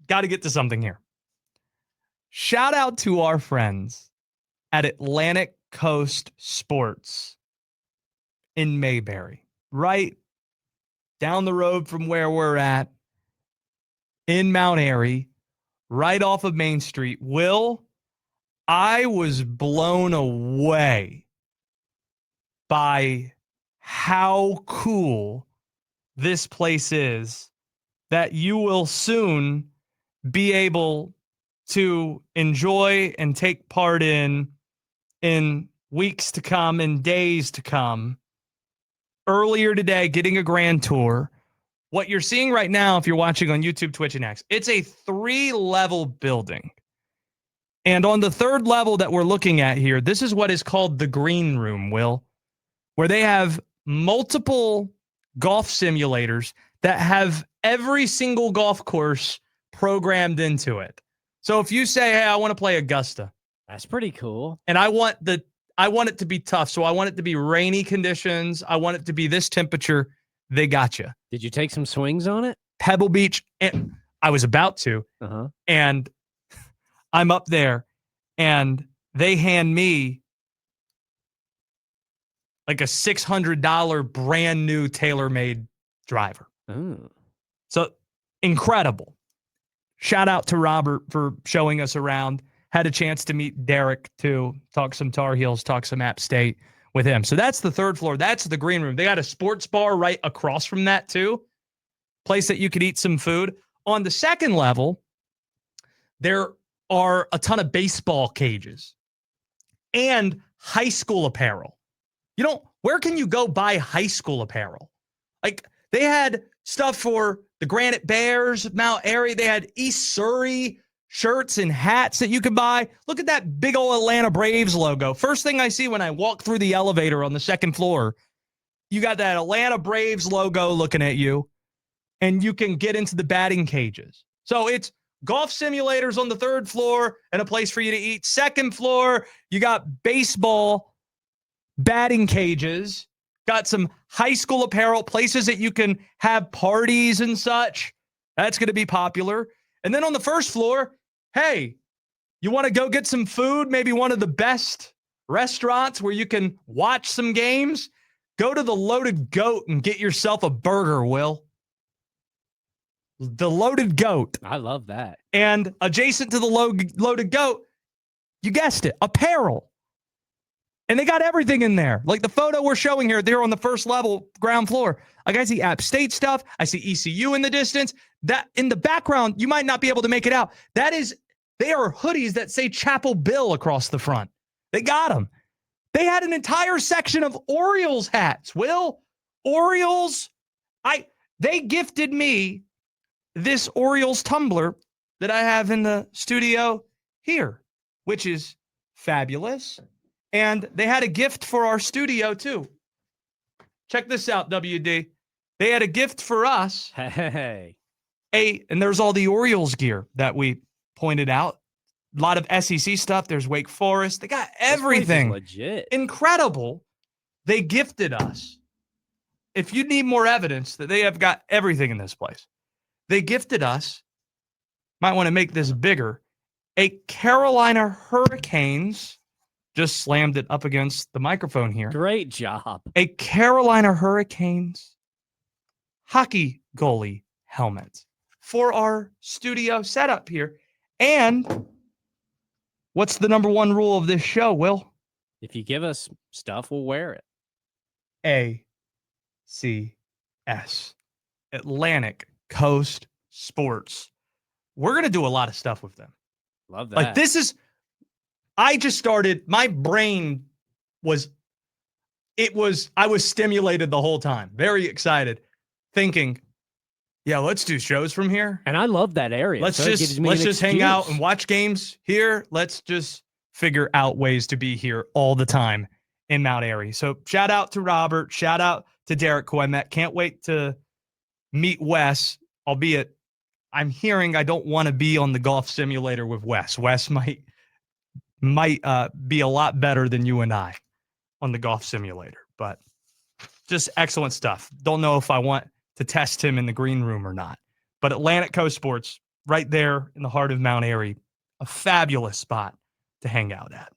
got to get to something here. Shout out to our friends at Atlantic Coast Sports in Mayberry, right down the road from where we're at in Mount Airy, right off of Main Street. Will, I was blown away by how cool this place is that you will soon be able to enjoy and take part in weeks to come, in days to come. Earlier today, getting a grand tour. What you're seeing right now, if you're watching on YouTube, Twitch, and X, it's a 3-level building. And on the 3rd level that we're looking at here, this is what is called the green room, Will, where they have multiple golf simulators that have every single golf course programmed into it. So if you say, hey, I want to play Augusta. That's pretty cool. And I want it to be tough. So I want it to be rainy conditions. I want it to be this temperature. They got you. Did you take some swings on it? Pebble Beach. And I was about to. Uh-huh. And I'm up there and they hand me like a $600 brand new tailor-made driver. Ooh. So incredible. Shout out to Robert for showing us around. Had a chance to meet Derek too. Talk some Tar Heels, talk some App State with him. So that's the 3rd floor. That's the green room. They got a sports bar right across from that too. Place that you could eat some food. On the 2nd level, there are a ton of baseball cages and high school apparel. Where can you go buy high school apparel? Like they had stuff for the Granite Bears, Mount Airy. They had East Surrey shirts and hats that you could buy. Look at that big old Atlanta Braves logo. First thing I see when I walk through the elevator on the 2nd floor, you got that Atlanta Braves logo looking at you, and you can get into the batting cages. So it's golf simulators on the 3rd floor and a place for you to eat. 2nd floor, you got baseball batting cages, got some high school apparel, places that you can have parties and such. That's going to be popular. And then on the 1st floor, hey, you want to go get some food, maybe one of the best restaurants where you can watch some games? Go to the Loaded Goat and get yourself a burger, Will. The Loaded Goat. I love that. And adjacent to the Loaded Goat, you guessed it, apparel. And they got everything in there. Like the photo we're showing here, they're on the 1st level, ground floor. Like I see App State stuff. I see ECU in the distance. That in the background, you might not be able to make it out. They are hoodies that say Chapel Bill across the front. They got them. They had an entire section of Orioles hats. Will, Orioles. They gifted me this Orioles tumbler that I have in the studio here, which is fabulous. And they had a gift for our studio, too. Check this out, WD. They had a gift for us. Hey. And there's all the Orioles gear that we pointed out. A lot of SEC stuff. There's Wake Forest. They got everything. This place is legit. Incredible. They gifted us. If you need more evidence that they have got everything in this place, they gifted us, might want to make this bigger, a Carolina Hurricanes. Just slammed it up against the microphone here. Great job. A Carolina Hurricanes hockey goalie helmet for our studio setup here. And what's the number 1 rule of this show, Will? If you give us stuff, we'll wear it. ACS. Atlantic Coast Sports. We're going to do a lot of stuff with them. Love that. Like I just started, my brain I was stimulated the whole time. Very excited. Thinking, yeah, let's do shows from here. And I love that area. Let's just hang out and watch games here. Let's just figure out ways to be here all the time in Mount Airy. So shout out to Robert. Shout out to Derek, who I met. Can't wait to meet Wes, albeit I'm hearing I don't want to be on the golf simulator with Wes. Wes might be a lot better than you and I on the golf simulator, but just excellent stuff. Don't know if I want to test him in the green room or not, but Atlantic Coast Sports, right there in the heart of Mount Airy, a fabulous spot to hang out at.